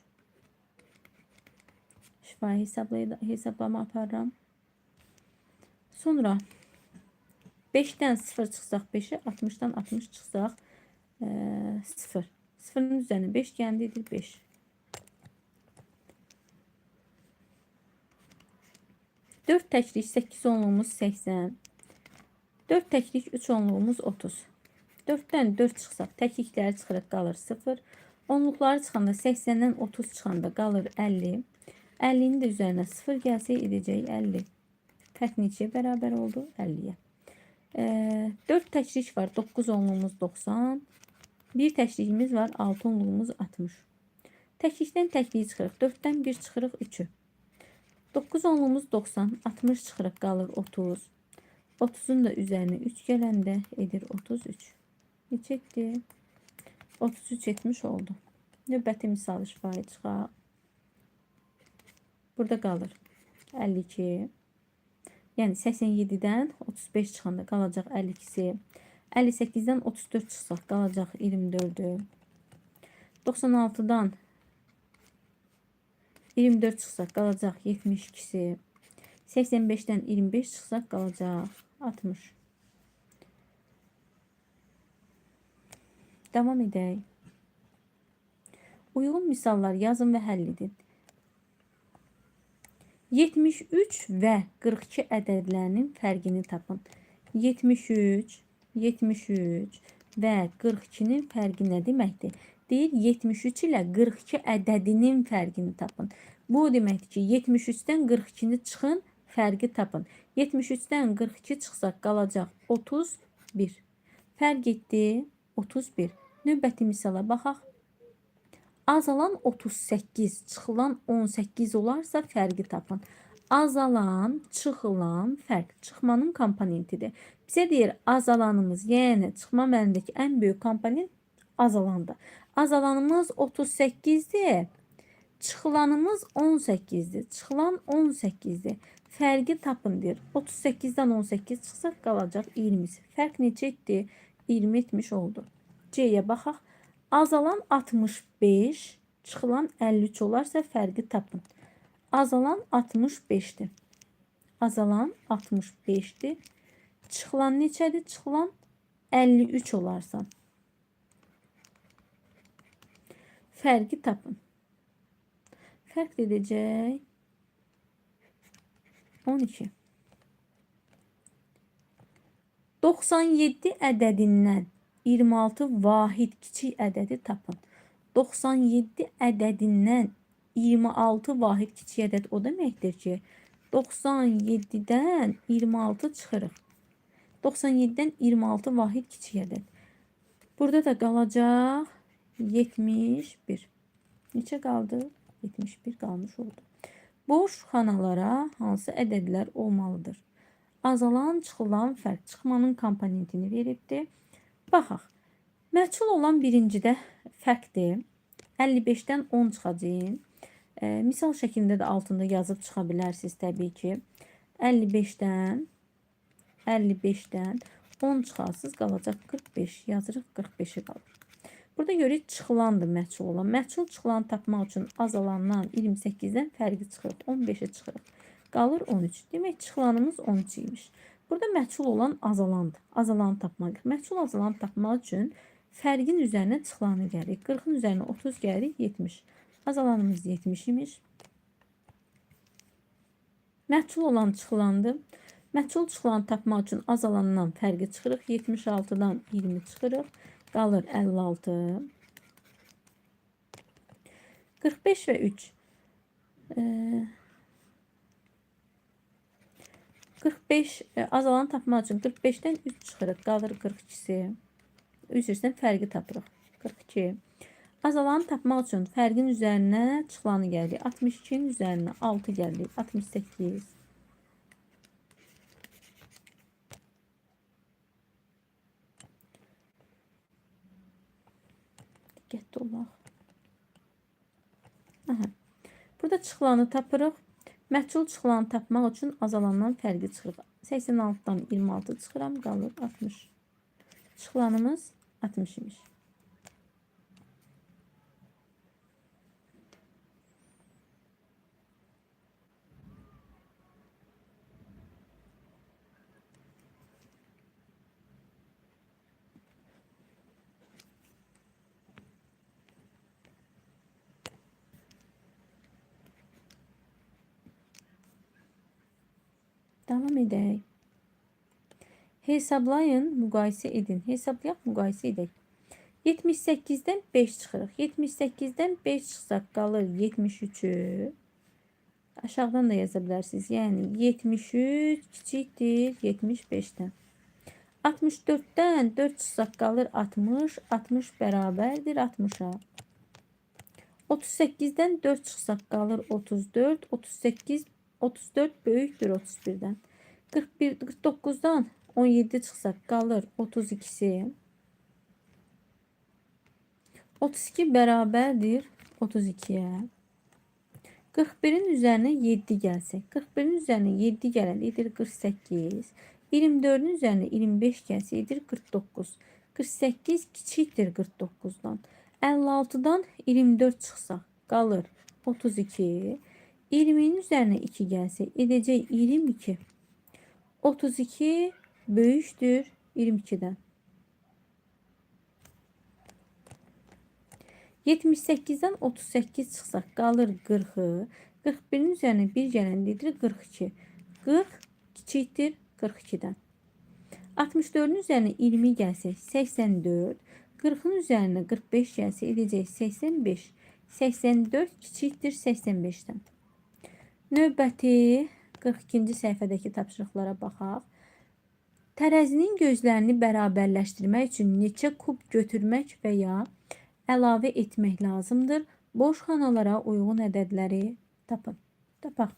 Şifahi hesablama aparıram. Sonra 5'dən 0 çıxsaq 5'i, 60'dan 60 çıxsaq 0. 0'ın üzərinə 5 gəldi edir 5. Dört təklik 8 onluğumuz 80. 4 təklik 3 onluğumuz 30. 4'dən 4 çıxsaq təklikləri çıxırıq qalır 0. Onluqları çıxanda 80'dən 30 çıxanda qalır 50. 50'nin də üzərinə 0 gəlsə edəcək 50. Fərq neçəyə bərabər oldu? 50'yə. 4 təklik var. 9 onluğumuz 90. 1 təklikimiz var. 6 onluğumuz 60. Təklikdən təkliyi çıxırıq. 4'dən 1 çıxırıq 3'ü. 9 onluğumuz 90. 60 çıxırıq qalır 30. 30'un da üzerine 3 gələndə edir 33. Neçə etdi? 33 etmiş oldu. Növbəti misal şifaya çıxaq. Burada qalır 52. Yəni 87-dən 35 çıxanda qalacaq 52-si. 58-dən 34 çıxsaq qalacaq 24-ü. 96-dan 24 çıxsaq qalacaq 72-si. 85-dən 25 çıxsaq qalacaq 60. Davam edək. Uyğun misallar yazın və həll edin. 73 və 42 ədədlərinin fərqini tapın. 73 və 42-nin fərqi nə deməkdir? Deyir 73 ilə 42 ədədinin fərqini tapın. Bu deməkdir ki, 73-dən 42-ni çıxın, fərqi tapın. 73-dən 42 çıxsaq qalacaq 31. Fərq etdi 31. Növbəti misala baxaq. Azalan 38, çıxılan 18 olarsa fərqi tapın. Azalan, çıxılan fərq, çıxmanın komponentidir. Bizə deyir azalanımız, yəni çıxma mənindəki ən böyük komponent azalandır. Azalanımız 38'dir, çıxılanımız 18'dir. Çıxılan 18'dir. Fərqi tapın deyir. 38'dən 18 çıxsaq qalacaq 20'si. Fərq neçə etdi? 20 etmiş oldu. C-yə baxaq. Azalan 65, çıxılan 53 olarsa fərqi tapın. Azalan 65'dir. Azalan 65'dir. Çıxılan neçədir? Çıxılan 53 olarsa. Fərqi tapın. Fərq edəcək 12. 97 ədədindən 26 vahid kiçik ədədi tapın. 97 ədədindən 26 vahid kiçik ədəd o deməkdir ki, 97-dən 26 çıxırıq. 97-dən 26 vahid kiçik ədəd. Burada da qalacaq 71. Neçə qaldı? 71 qalmış oldu. Boş xanalara hansı ədədlər olmalıdır? Azalan, çıxılan fərq, çıxmanın komponentini veribdir. Baxaq. Məchul olan birincidə fərqdir. 55-dən 10 çıxacaq. Misal şəklində də altında yazıb çıxa bilərsiniz təbii ki. 55-dən 10 çıxarsız qalacaq 45. Yazırıq 45'i qalır. Burada görək çıxılandır məchul olan. Məchul çıxılan tapmaq üçün azalandan 28-dən fərqi çıxırıq. 15'e çıxırıq. Qalır 13. Demək çıxılanımız 13 imiş. Burada məchul olan azalandır. Azalanı tapmalıyıq. Məchul azalanı tapmaq üçün fərqin üzərinə çıxılanı gəlirik. 40'ın üzərinə 30 gəlirik 70. Azalanımız 70 imiş. Məchul olan çıxılandır. Məchul çıxılanı tapmaq üçün azalandan fərqi çıxırıq. 76'dan 20 çıxırıq. Qalır 56. 45 və 3. 45 azalanı tapmaq üçün 45'dən 3 çıxırıq. Qalır 42'si. Üzrdən fərqi tapırıq. 42. Azalanı tapmaq üçün fərqin üzərinə çıxılanı gəlirik. 62'nin üzərinə 6 gəlirik. 68. Diqqətli olaq. Burada çıxılanı tapırıq. Məchul çıxılanı tapmaq üçün azalandan fərqi çıxırıq. 86'dan 26 çıxıram, qalır 60. Çıxılanımız 60 imiş. Davam edək. Hesablayın, müqayisə edin. Hesablayaq, müqayisə edək. 78'dən 5 çıxırıq. 78'dən 5 çıxsaq qalır 73'ü. Aşağıdan da yaza bilərsiniz. Yəni 73 kiçikdir 75'dən. 64'dən 4 çıxsaq qalır 60. 60 bərabərdir 60'a. 38'dən 4 çıxsaq qalır 34. 34 böyükdür 31'dən. 41, 49'dan 17 çıxsaq qalır 32'si. 32 bərabərdir 32'yə. 41'in üzerine 7 gelsek. 41'in üzerine 7 gelen edir 48. 24'ün üzerine 25 gelse edir 49. 48 kiçikdir 49'dan. 56'dan 24 çıxsaq qalır 32. 20'nin üzerine 2 gelse edecek 22. 32 böyükdür 22'den. 78'den 38 çıxsaq qalır 40'ı. 41'in üzerine 1 gələndir 42. 40 kiçikdir 42'den. 64'ün üzerine 20 gəlsək 84. 40'ın üzerine 45 gəlsə edəcək 85. 84 kiçikdir 85'den. Növbəti 42-ci səhifədəki tapşırıqlara baxaq. Tərəzinin gözlərini bərabərləşdirmək üçün neçə kub götürmək və ya əlavə etmək lazımdır. Boş xanalara uyğun ədədləri tapın. Tapaq.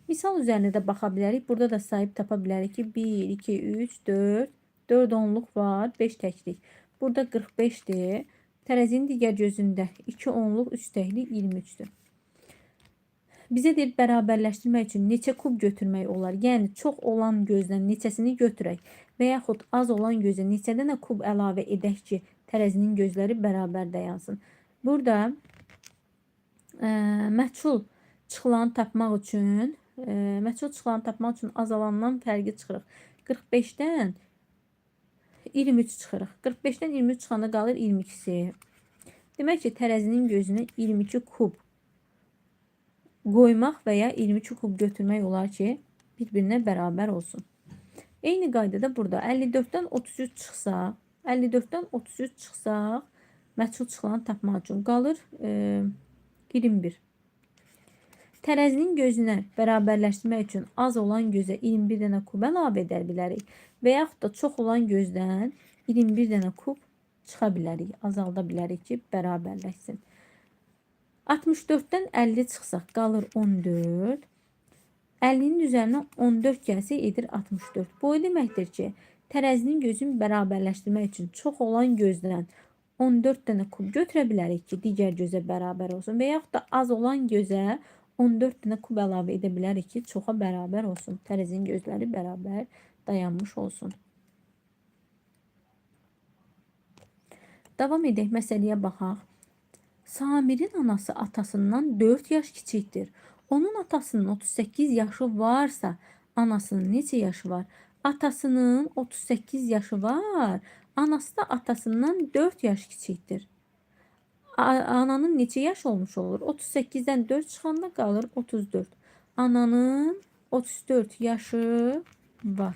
Misal üzərində də baxa bilərik. Burada da sayıb tapa bilərik ki 1, 2, 3, 4. 4 onluq var, 5 təklik. Burada 45'dir. Tərəzinin digər gözündə 2 onluq, 3 təklik 23'dür. Bizə deyir bərabərləşdirmək üçün neçə kub götürmək olar? Yəni çox olan gözdən neçəsini götürək və yaxud az olan gözə neçə dənə kub əlavə edək ki, tərəzinin gözləri bərabər dayansın. Burada məchul çıxılanı tapmaq üçün azalandan fərqi çıxırıq. 45'dən 23 çıxırıq. 45'dən 23 çıxanda qalır 22'si. Demək ki, tərəzinin gözünə 22 kub qoymaq və ya 22 kub götürmək olar ki, bir-birinə bərabər olsun. Eyni qaydada burada 54'dən 33 çıxsaq, 54'dən 33 çıxsaq, məchul çıxılanı tapmaq üçün qalır 21. Tərəzinin gözünə bərabərləşdirmək üçün az olan gözə 21 dənə kub əlavə edə bilərik və yaxud da çox olan gözdən 21 dənə kub çıxa bilərik, azalda bilərik ki, bərabərləşsin. 64'dən 50 çıxsaq qalır 14. 50'nin üzərinə 14 gəlsə edir 64. Bu o deməkdir ki, tərəzinin gözünü bərabərləşdirmək üçün çox olan gözdən 14 dənə kub götürə bilərik ki, digər gözə bərabər olsun və yaxud da az olan gözə 14 dənə kub əlavə edə bilərik ki, çoxa bərabər olsun. Tərəzinin gözləri bərabər dayanmış olsun. Davam edək, məsələyə baxaq. Samir'in anası atasından 4 yaş kiçikdir. Onun atasının 38 yaşı varsa anasının neçə yaşı var? Atasının 38 yaşı var. Anası da atasından 4 yaş kiçikdir. Ananın neçə yaş olmuş olur? 38'den 4 çıxanda qalır 34. Ananın 34 yaşı var.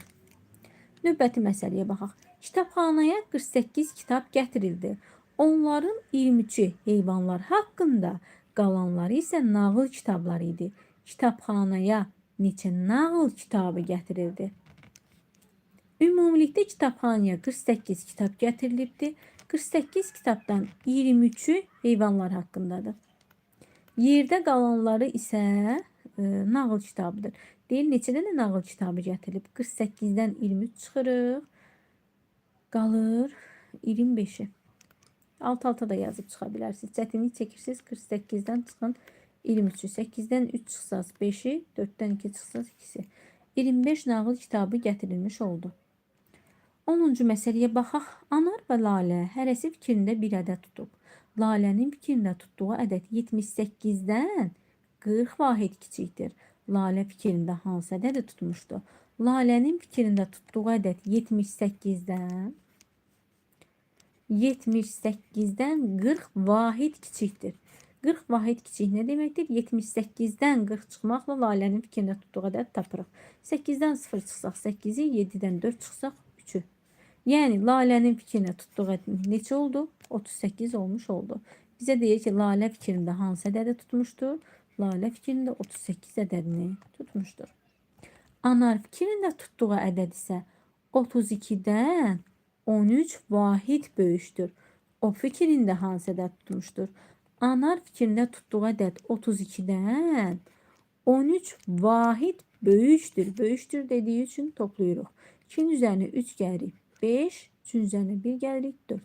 Növbəti məsələyə baxaq. Kitabxanaya 48 kitab gətirildi. Onların 23'ü heyvanlar haqqında, qalanları isə nağıl kitabları idi. Kitabxanaya neçə nağıl kitabı gətirildi? Ümumilikdə kitabxanaya 48 kitab gətirilibdi. 48 kitabdan 23'ü heyvanlar haqqındadır. Yerdə qalanları isə nağıl kitabıdır. Deyir, neçə dənə nağıl kitabı gətirilib? 48'dən 23 çıxırıq. Qalır 25'i. Alt-alta da yazıb çıxa bilərsiniz. Çətinlik çəkirsiniz. 48'dən çıxın 23'ü. 8'dən 3 çıxsaz 5'i. 4'dən 2 çıxsaz 2'si. 25 nağıl kitabı gətirilmiş oldu. 10-cu məsələyə baxaq. Anar və Lalə hərəsi fikrində bir ədəd tutub. Lalənin fikrində tutduğu ədəd 78'dən 40 vahid kiçikdir. Lalə fikrində hansı ədədi tutmuşdu? Lalənin fikrində tutduğu ədəd 78'dən 40 vahid kiçikdir. 40 vahid kiçik nə deməkdir? 78'dən 40 çıxmaqla Lalənin fikrində tutduğu ədəd tapırıq. 8'dən 0 çıxsaq 8'i, 7'dən 4 çıxsaq 3'ü. Yəni Lalənin fikrində tutduğu ədəd neçə oldu? 38 olmuş oldu. Bizə deyir ki, Lalə fikrində hansı ədədi tutmuşdur? Lalə fikrində 38 ədədini tutmuşdur. Anar fikrində tutduğu ədəd isə 32'dən 13 vahid böyükdür. O fikrində hansı ədəd tutmuşdur? Anar fikrində tutduğu ədəd 32'dən 13 vahid böyükdür. Böyükdür dediği üçün toplayırıq. 2-nin üzərinə 3 gəlirik 5, 3-ün üzərinə 1 gəlirik 4.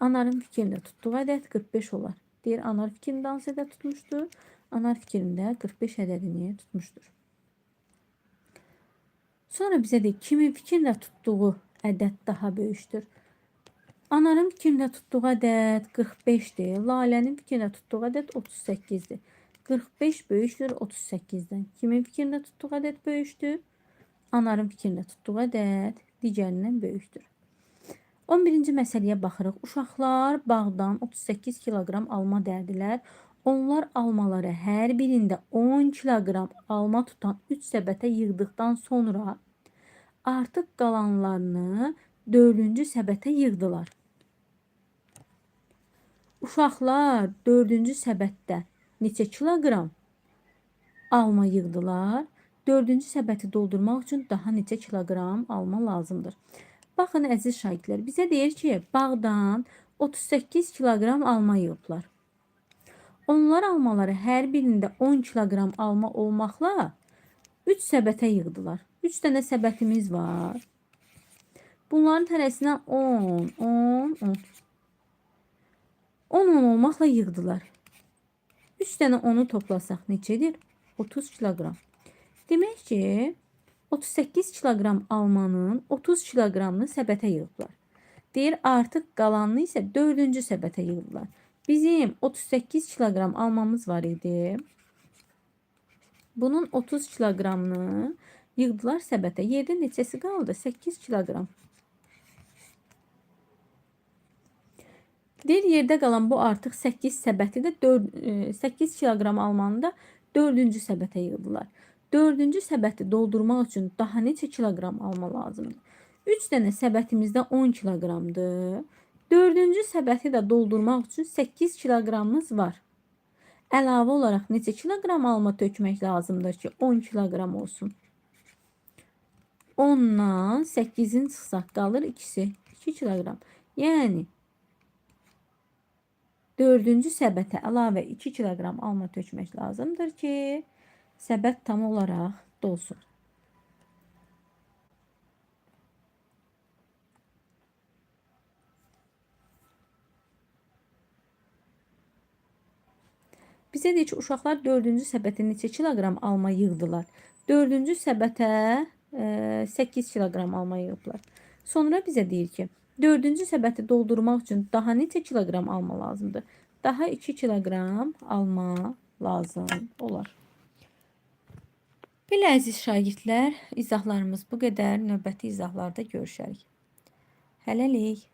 Anarın fikrində tutduğu ədəd 45 olar. Deyir, anar fikrini hansı ədəd tutmuşdur? Anar fikrində 45 ədədini tutmuşdur. Sonra bizə deyir, kimin fikrində tutduğu ədəd daha böyükdür? Anarın fikrində tutduğu ədəd 45-dir. Lalənin fikrində tutduğu ədəd 38-dir. 45 böyükdür 38-dən. Kimin fikrində tutduğu ədəd böyükdür? Anarın fikrində tutduğu ədəd digərindən böyükdür. 11-ci məsələyə baxırıq. Uşaqlar bağdan 38 kiloqram alma dərdilər. Onlar almaları hər birində 10 kiloqram alma tutan 3 səbətə yığdıqdan sonra artıq qalanlarını 4-cü səbətə yığdılar. Uşaqlar 4-cü səbətdə neçə kiloqram alma yığdılar? 4-cü səbəti doldurmaq üçün daha neçə kiloqram alma lazımdır? Baxın, əziz şagirdlər, bizə deyir ki, bağdan 38 kiloqram alma yığıblar. Onlar almaları hər birində 10 kiloqram alma olmaqla 3 səbətə yığdılar. 3 dənə səbətimiz var. Bunların tərəsindən 10, 10, 10. 10 olmaqla yığdılar. 3 dənə 10'u toplasaq neçədir? 30 kiloqram. Demək ki, 38 kiloqram almanın 30 kiloqramını səbətə yığdılar. Deyir, artıq qalanını isə 4-cü səbətə yığdılar. Bizim 38 kiloqram almamız var idi. Bunun 30 kiloqramını yığdılar səbətə. Yerdə neçəsi qaldı? 8 kiloqram. Deyir, yerdə qalan bu artıq 8 səbəti də 8 kiloqram almanı da 4-cü səbətə yığdılar. 4-cü səbəti doldurmaq üçün daha neçə kiloqram alma lazımdır? 3 dənə səbətimizdə 10 kiloqramdır. 4-cü səbəti də doldurmaq üçün 8 kiloqramımız var. Əlavə olaraq neçə kiloqram alma tökmək lazımdır ki 10 kiloqram olsun? 10-dan 8-in çıxsaq qalır 2'si. 2 kiloqram. Yəni 4-cü səbətə əlavə 2 kiloqram alma tökmək lazımdır ki səbət tam olaraq dolsun. Bizə deyir ki, uşaqlar 4-cü səbətə neçə kiloqram alma yığdılar? 4-cü səbətə 8 kiloqram alma yığdılar. Sonra bizə deyir ki, 4-cü səbəti doldurmaq üçün daha neçə kiloqram alma lazımdır? Daha 2 kiloqram alma lazım olar. Belə əziz şagirdlər, izahlarımız bu qədər. Növbəti izahlarda görüşərik. Hələlik.